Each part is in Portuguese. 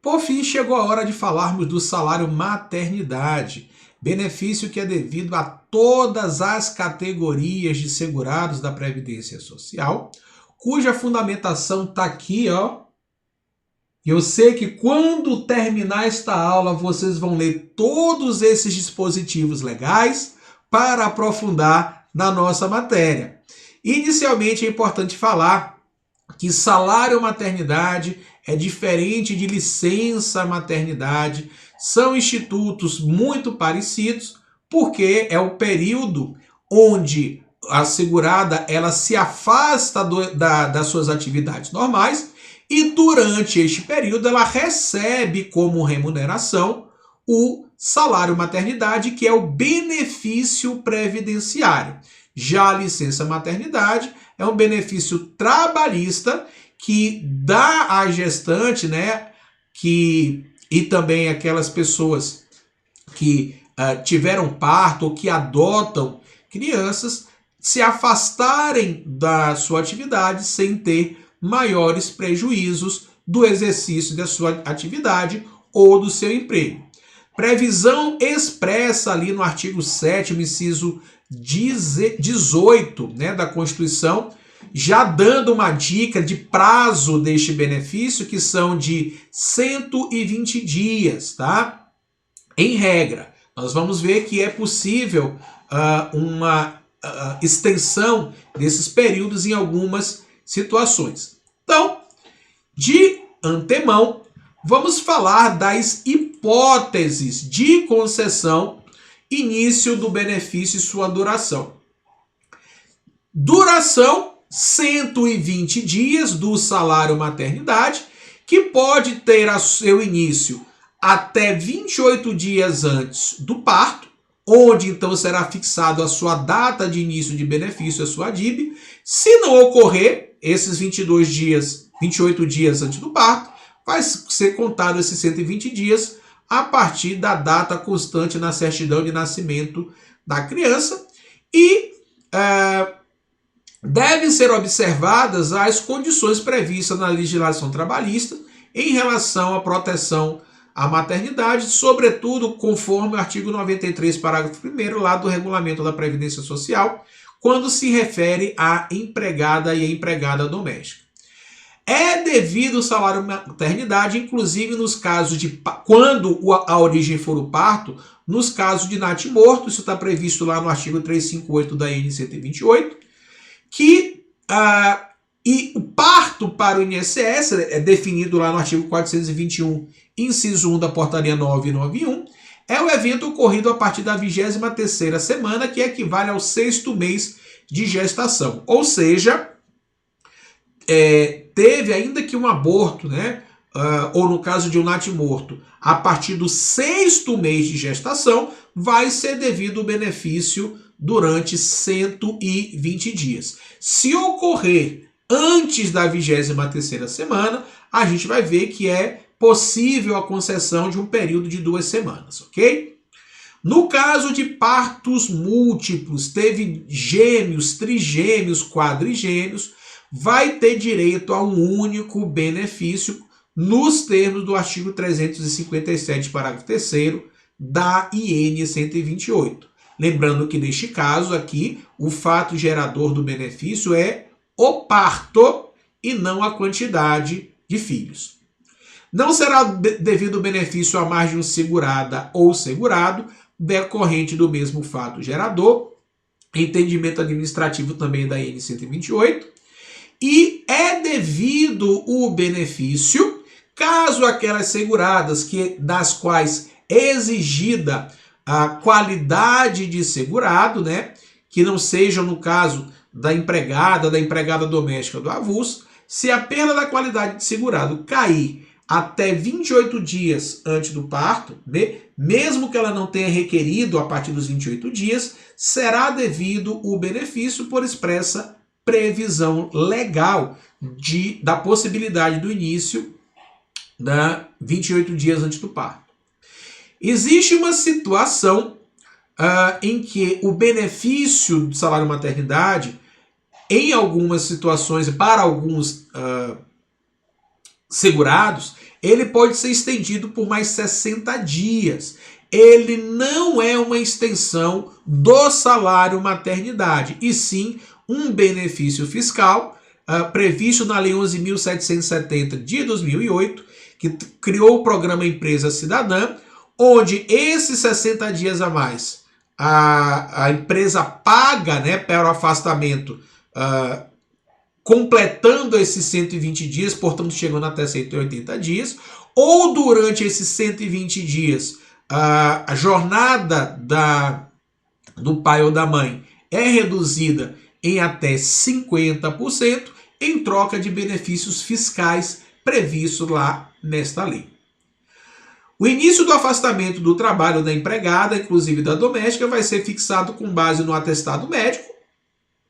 Por fim, chegou a hora de falarmos do salário maternidade, benefício que é devido a todas as categorias de segurados da Previdência Social, cuja fundamentação está aqui, ó. E eu sei que quando terminar esta aula, vocês vão ler todos esses dispositivos legais para aprofundar na nossa matéria. Inicialmente, é importante falar que salário maternidade é diferente de licença maternidade, são institutos muito parecidos, porque é o período onde a segurada ela se afasta das suas atividades normais e durante este período ela recebe como remuneração o salário maternidade, que é o benefício previdenciário. Já a licença maternidade é um benefício trabalhista que dá à gestante, né, e também aquelas pessoas que tiveram parto ou que adotam crianças, se afastarem da sua atividade sem ter maiores prejuízos do exercício da sua atividade ou do seu emprego. Previsão expressa ali no artigo 7º, inciso 18, né, da Constituição, já dando uma dica de prazo deste benefício, que são de 120 dias, tá? Em regra, nós vamos ver que é possível uma extensão desses períodos em algumas situações. Então, de antemão, vamos falar das hipóteses de concessão, início do benefício e sua duração. Duração, 120 dias do salário maternidade, que pode ter a seu início até 28 dias antes do parto, onde então será fixado a sua data de início de benefício, a sua DIB. Se não ocorrer esses 28 dias antes do parto, vai ser contado esses 120 dias a partir da data constante na certidão de nascimento da criança e devem ser observadas as condições previstas na legislação trabalhista em relação à proteção à maternidade, sobretudo conforme o artigo 93, parágrafo 1º, lá do Regulamento da Previdência Social, quando se refere à empregada e à empregada doméstica. É devido ao salário maternidade, inclusive nos casos de quando a origem for o parto, nos casos de natimorto, isso está previsto lá no artigo 358 da IN 128, e o parto para o INSS é definido lá no artigo 421, inciso 1 da portaria 991, é o evento ocorrido a partir da 23ª semana, que equivale ao 6º mês de gestação. Ou seja, teve ainda que um aborto, né? Ou no caso de um natimorto, a partir do 6º mês de gestação, vai ser devido o benefício durante 120 dias. Se ocorrer antes da 23ª semana, a gente vai ver que é possível a concessão de um período de 2 semanas, ok? No caso de partos múltiplos, teve gêmeos, trigêmeos, quadrigêmeos, vai ter direito a um único benefício nos termos do artigo 357, parágrafo 3º da IN 128. Lembrando que neste caso aqui, o fato gerador do benefício é o parto e não a quantidade de filhos. Não será devido benefício a mais de um segurada ou segurado, decorrente do mesmo fato gerador, entendimento administrativo também da IN 128, e é devido o benefício caso aquelas seguradas das quais é exigida a qualidade de segurado, né, que não sejam no caso da empregada doméstica do avulso, se a perda da qualidade de segurado cair até 28 dias antes do parto, mesmo que ela não tenha requerido a partir dos 28 dias, será devido o benefício por expressa previsão legal da possibilidade do início da 28 dias antes do parto. Existe uma situação em que o benefício do salário maternidade, em algumas situações, para alguns segurados, ele pode ser estendido por mais 60 dias. Ele não é uma extensão do salário maternidade, e sim um benefício fiscal previsto na Lei 11.770 de 2008, que criou o programa Empresa Cidadã, onde esses 60 dias a mais a empresa paga, né, para o afastamento, completando esses 120 dias, portanto chegando até 180 dias, ou durante esses 120 dias a jornada do pai ou da mãe é reduzida em até 50%, em troca de benefícios fiscais previstos lá nesta lei. O início do afastamento do trabalho da empregada, inclusive da doméstica, vai ser fixado com base no atestado médico,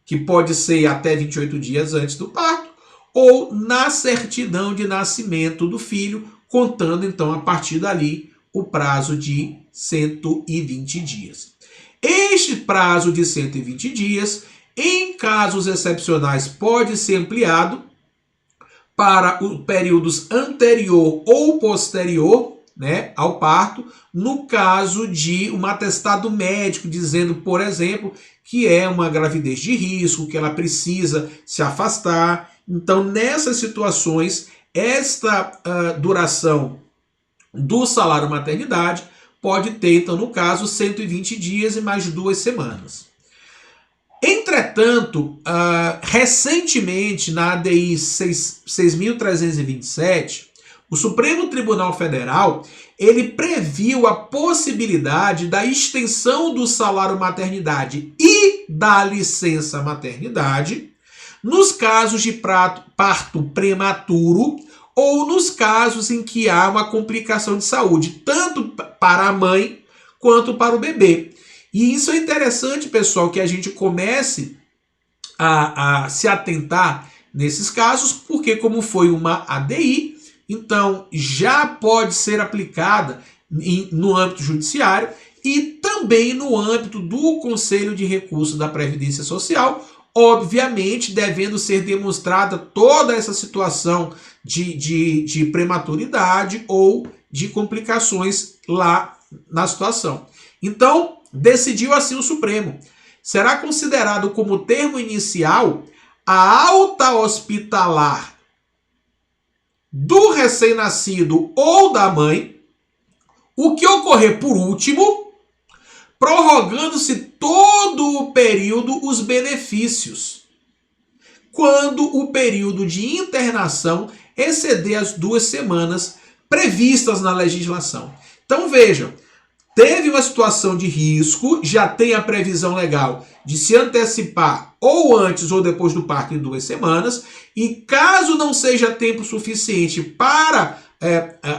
que pode ser até 28 dias antes do parto, ou na certidão de nascimento do filho, contando então a partir dali o prazo de 120 dias. Este prazo de 120 dias, em casos excepcionais, pode ser ampliado para os períodos anterior ou posterior, né, ao parto, no caso de um atestado médico dizendo, por exemplo, que é uma gravidez de risco, que ela precisa se afastar. Então, nessas situações, esta duração do salário maternidade pode ter, então, no caso, 120 dias e mais 2 semanas. Entretanto, recentemente, na ADI 6.327, o Supremo Tribunal Federal ele previu a possibilidade da extensão do salário maternidade e da licença maternidade nos casos de parto prematuro ou nos casos em que há uma complicação de saúde, tanto para a mãe quanto para o bebê. E isso é interessante, pessoal, que a gente comece a se atentar nesses casos, porque como foi uma ADI, então já pode ser aplicada no âmbito judiciário e também no âmbito do Conselho de Recursos da Previdência Social, obviamente devendo ser demonstrada toda essa situação de prematuridade ou de complicações lá na situação. Então, decidiu assim o Supremo. Será considerado como termo inicial a alta hospitalar do recém-nascido ou da mãe, o que ocorrer por último, prorrogando-se todo o período os benefícios, quando o período de internação exceder as 2 semanas previstas na legislação. Então vejam, teve uma situação de risco, já tem a previsão legal de se antecipar ou antes ou depois do parto em 2 semanas, e caso não seja tempo suficiente para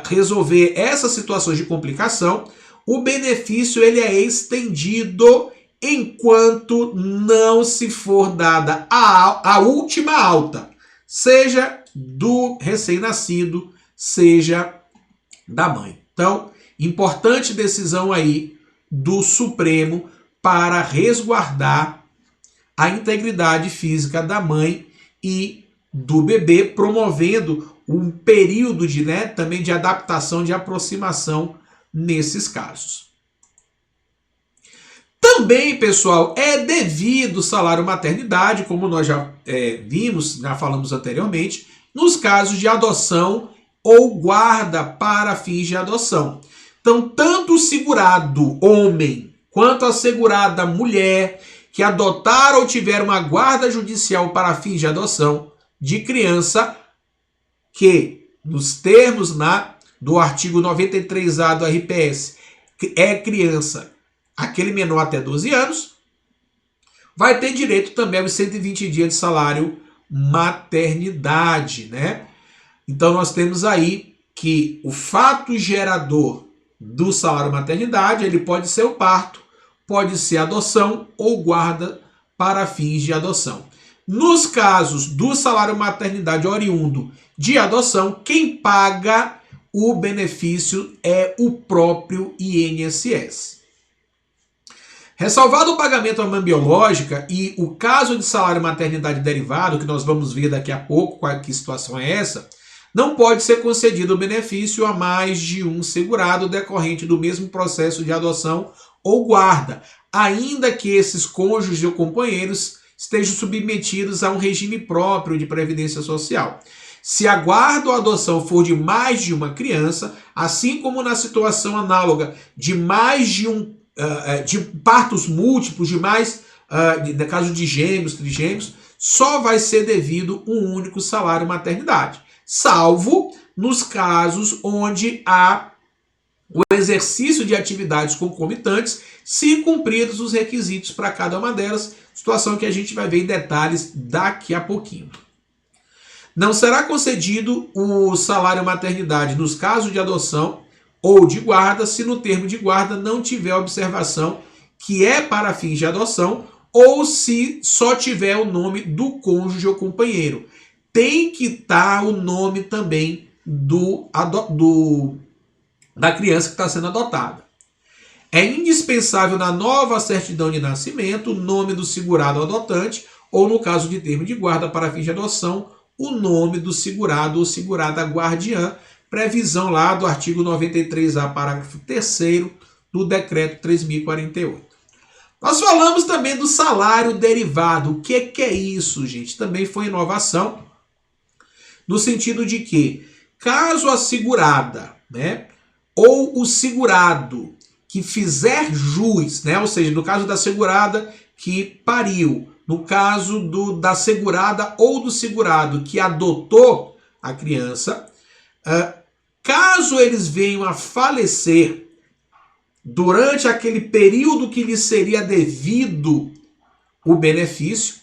resolver essas situações de complicação, o benefício ele é estendido enquanto não se for dada a última alta, seja do recém-nascido, seja da mãe. Então, importante decisão aí do Supremo para resguardar a integridade física da mãe e do bebê, promovendo um período também de adaptação, de aproximação nesses casos. Também, pessoal, é devido o salário maternidade, como nós já vimos, já falamos anteriormente, nos casos de adoção ou guarda para fins de adoção. Então, tanto o segurado homem quanto a segurada mulher que adotar ou tiver uma guarda judicial para fins de adoção de criança que, nos termos do artigo 93A do RPS, é criança, aquele menor até 12 anos, vai ter direito também aos 120 dias de salário maternidade, né? Então nós temos aí que o fato gerador do salário maternidade, ele pode ser o parto, pode ser adoção ou guarda para fins de adoção. Nos casos do salário maternidade oriundo de adoção, quem paga o benefício é o próprio INSS. Ressalvado o pagamento à mãe biológica e o caso de salário maternidade derivado, que nós vamos ver daqui a pouco que situação é essa, Não pode ser concedido o benefício a mais de um segurado decorrente do mesmo processo de adoção ou guarda, ainda que esses cônjuges ou companheiros estejam submetidos a um regime próprio de previdência social. Se a guarda ou adoção for de mais de uma criança, assim como na situação análoga de mais de de partos múltiplos, no caso de gêmeos, trigêmeos, só vai ser devido um único salário maternidade, salvo nos casos onde há o exercício de atividades concomitantes, se cumpridos os requisitos para cada uma delas, situação que a gente vai ver em detalhes daqui a pouquinho. Não será concedido o salário maternidade nos casos de adoção ou de guarda, se no termo de guarda não tiver observação que é para fins de adoção, ou se só tiver o nome do cônjuge ou companheiro. Tem que estar o nome também da criança que está sendo adotada. É indispensável na nova certidão de nascimento o nome do segurado adotante, ou no caso de termo de guarda para fins de adoção, o nome do segurado ou segurada guardiã, previsão lá do artigo 93A, parágrafo 3º do decreto 3.048. Nós falamos também do salário derivado. O que é isso, gente? Também foi inovação, no sentido de que, caso a segurada, né, ou o segurado que fizer jus, né, ou seja, no caso da segurada que pariu, no caso da segurada ou do segurado que adotou a criança, caso eles venham a falecer durante aquele período que lhe seria devido o benefício,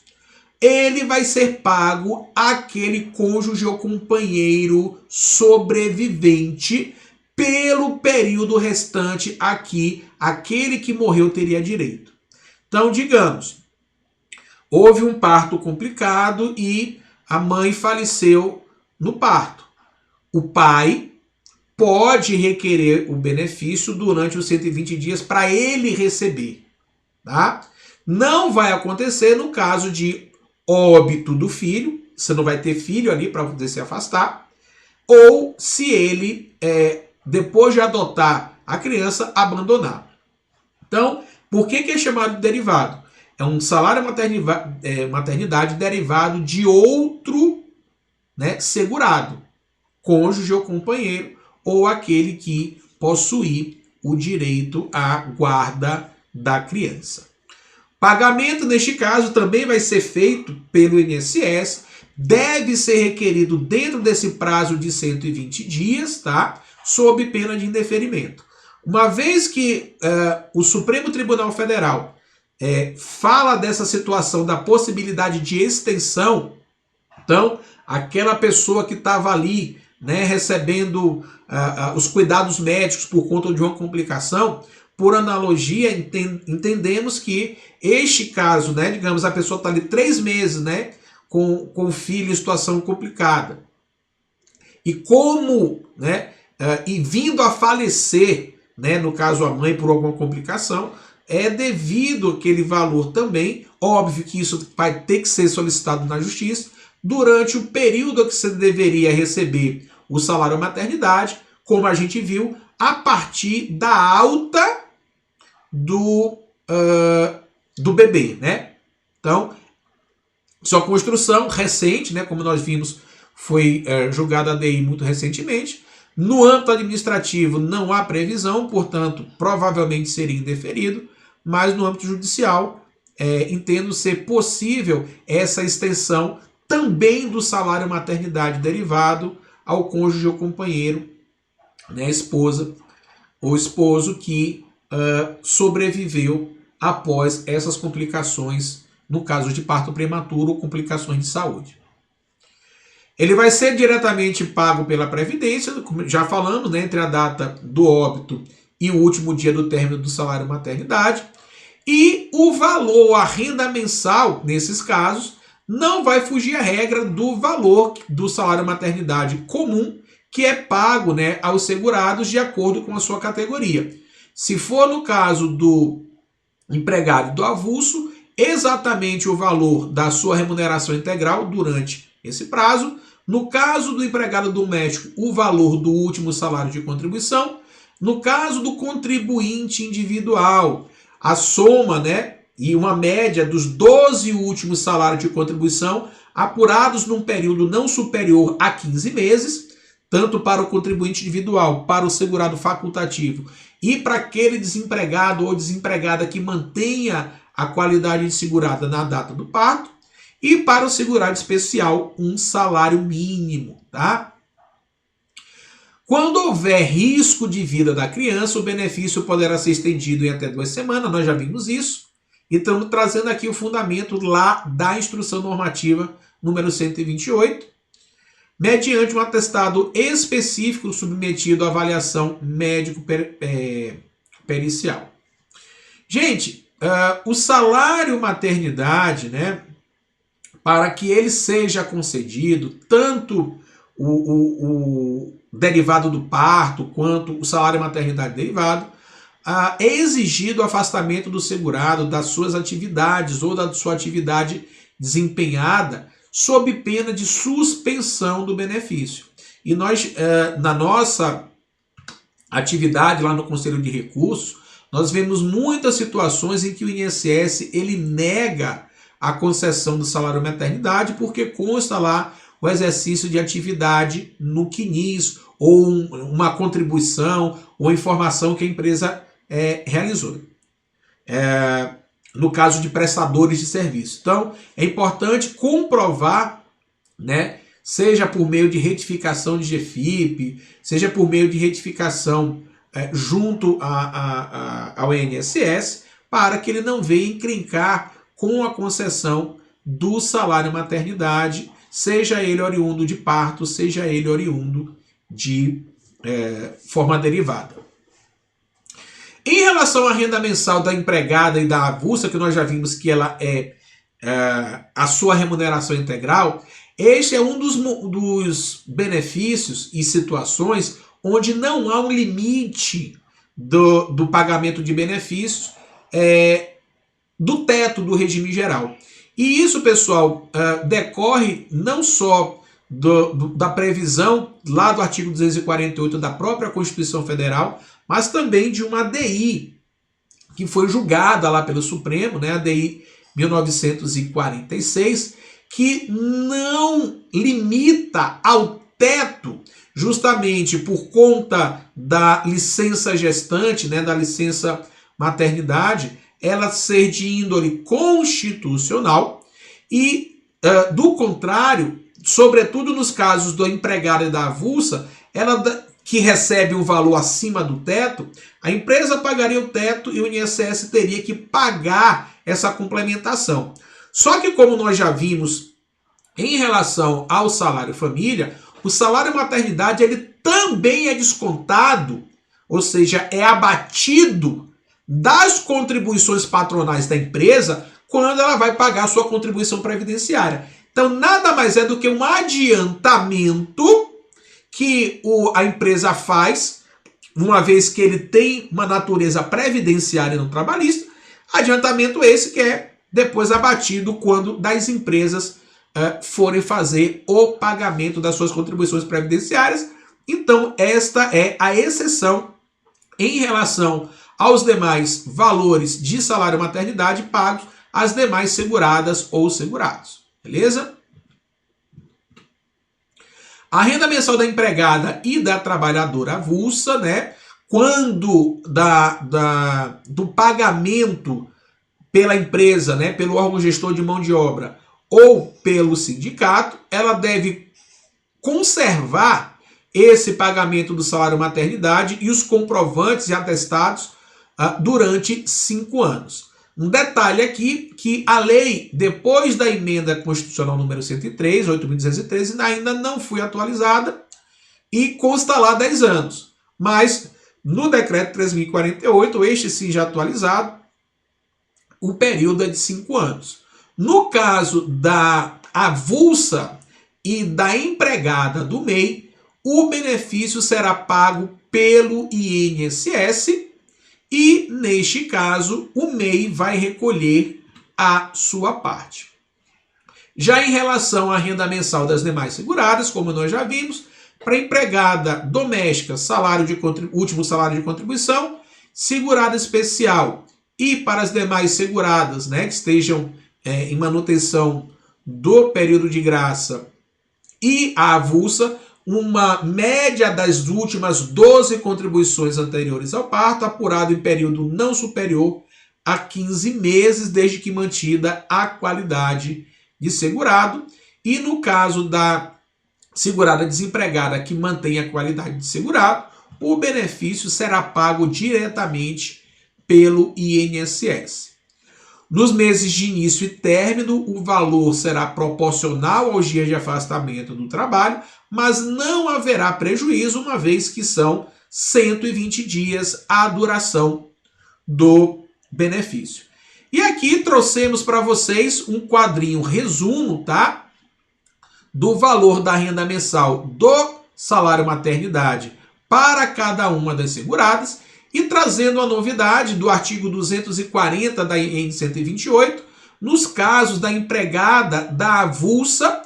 ele vai ser pago àquele cônjuge ou companheiro sobrevivente pelo período restante a que aquele que morreu teria direito. Então, digamos, houve um parto complicado e a mãe faleceu no parto. O pai pode requerer o benefício durante os 120 dias para ele receber. Tá? Não vai acontecer no caso de óbito do filho, você não vai ter filho ali para poder se afastar, ou se ele, depois de adotar a criança, abandonar. Então, por que é chamado de derivado? É um salário maternidade derivado de outro, né, segurado, cônjuge ou companheiro, ou aquele que possuir o direito à guarda da criança. Pagamento, neste caso, também vai ser feito pelo INSS, deve ser requerido dentro desse prazo de 120 dias, tá? Sob pena de indeferimento. Uma vez que o Supremo Tribunal Federal fala dessa situação da possibilidade de extensão, então, aquela pessoa que estava ali, né, recebendo os cuidados médicos por conta de uma complicação, por analogia, entendemos que este caso, né, digamos, a pessoa está ali 3 meses, né, com o filho em situação complicada. E como, né, e vindo a falecer, né, no caso a mãe por alguma complicação, é devido aquele valor também, óbvio que isso vai ter que ser solicitado na justiça, durante o período que você deveria receber o salário maternidade, como a gente viu, a partir da alta do bebê, né? Então, sua construção recente, né, como nós vimos, foi julgada a DI muito recentemente. No âmbito administrativo não há previsão, portanto, provavelmente seria indeferido, mas no âmbito judicial, entendo ser possível essa extensão também do salário maternidade derivado ao cônjuge ou companheiro, né, esposa ou esposo que sobreviveu após essas complicações, no caso de parto prematuro ou complicações de saúde. Ele vai ser diretamente pago pela Previdência, como já falamos, né, entre a data do óbito e o último dia do término do salário maternidade. E o valor, a renda mensal, nesses casos, não vai fugir à regra do valor do salário maternidade comum, que é pago, né, aos segurados de acordo com a sua categoria. Se for no caso do empregado do avulso, exatamente o valor da sua remuneração integral durante esse prazo, No caso do empregado doméstico, o valor do último salário de contribuição. No caso do contribuinte individual, a soma, né, e uma média dos 12 últimos salários de contribuição apurados num período não superior a 15 meses, tanto para o contribuinte individual, para o segurado facultativo e para aquele desempregado ou desempregada que mantenha a qualidade de segurada na data do parto, e para o segurado especial, um salário mínimo, tá? Quando houver risco de vida da criança, o benefício poderá ser estendido em até 2 semanas, nós já vimos isso, e estamos trazendo aqui o fundamento lá da instrução normativa número 128, mediante um atestado específico submetido à avaliação médico-pericial. Gente, o salário maternidade, né, para que ele seja concedido, tanto o derivado do parto quanto o salário maternidade derivado, é exigido o afastamento do segurado das suas atividades ou da sua atividade desempenhada sob pena de suspensão do benefício. E nós, na nossa atividade lá no Conselho de Recursos, nós vemos muitas situações em que o INSS ele nega a concessão do salário maternidade porque consta lá o exercício de atividade no CNIS ou uma contribuição ou informação que a empresa realizou. No caso de prestadores de serviço. Então, é importante comprovar, né, seja por meio de retificação de GFIP, seja por meio de retificação junto ao INSS, para que ele não venha encrencar com a concessão do salário maternidade, seja ele oriundo de parto, seja ele oriundo de forma derivada. Em relação à renda mensal da empregada e da avulsa, que nós já vimos que ela é a sua remuneração integral, este é um dos benefícios e situações onde não há um limite do pagamento de benefícios do teto do regime geral. E isso, pessoal, decorre não só da previsão lá do artigo 248 da própria Constituição Federal, mas também de uma ADI que foi julgada lá pelo Supremo, né, a ADI 1946, que não limita ao teto, justamente por conta da licença gestante, né, da licença maternidade, ela ser de índole constitucional e, do contrário, sobretudo nos casos do empregado e da avulsa, ela que recebe um valor acima do teto, a empresa pagaria o teto e o INSS teria que pagar essa complementação. Só que, como nós já vimos em relação ao salário família, o salário maternidade ele também é descontado, ou seja, é abatido das contribuições patronais da empresa quando ela vai pagar a sua contribuição previdenciária. Então, nada mais é do que um adiantamento que a empresa faz, uma vez que ele tem uma natureza previdenciária e não trabalhista, adiantamento esse que é depois abatido quando das empresas forem fazer o pagamento das suas contribuições previdenciárias. Então, esta é a exceção em relação aos demais valores de salário maternidade pagos às demais seguradas ou segurados. Beleza? A renda mensal da empregada e da trabalhadora avulsa, né, quando do pagamento pela empresa, né, pelo órgão gestor de mão de obra ou pelo sindicato, ela deve conservar esse pagamento do salário maternidade e os comprovantes e atestados durante 5 anos. Um detalhe aqui, que a lei, depois da emenda constitucional número 103, 8.213, ainda não foi atualizada e consta lá 10 anos. Mas, no decreto 3.048, este sim já atualizado, o período é de 5 anos. No caso da avulsa e da empregada do MEI, o benefício será pago pelo INSS e, neste caso, o MEI vai recolher a sua parte. Já em relação à renda mensal das demais seguradas, como nós já vimos, para empregada doméstica, último salário de contribuição, segurada especial e para as demais seguradas, né, que estejam em manutenção do período de graça e a avulsa, uma média das últimas 12 contribuições anteriores ao parto, apurado em período não superior a 15 meses, desde que mantida a qualidade de segurado. E no caso da segurada desempregada que mantém a qualidade de segurado, o benefício será pago diretamente pelo INSS. Nos meses de início e término, o valor será proporcional aos dias de afastamento do trabalho, mas não haverá prejuízo, uma vez que são 120 dias a duração do benefício. E aqui trouxemos para vocês um quadrinho resumo, tá? Do valor da renda mensal do salário maternidade para cada uma das seguradas e trazendo a novidade do artigo 240 da EN 128, nos casos da empregada da avulsa,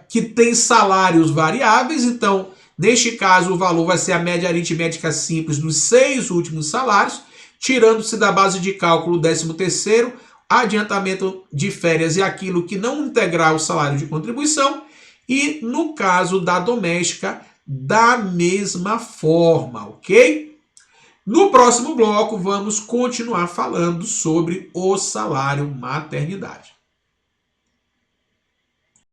que tem salários variáveis. Então, neste caso, o valor vai ser a média aritmética simples dos 6 últimos salários, tirando-se da base de cálculo o 13º, adiantamento de férias e aquilo que não integrar o salário de contribuição, e no caso da doméstica, da mesma forma, ok? No próximo bloco, vamos continuar falando sobre o salário maternidade.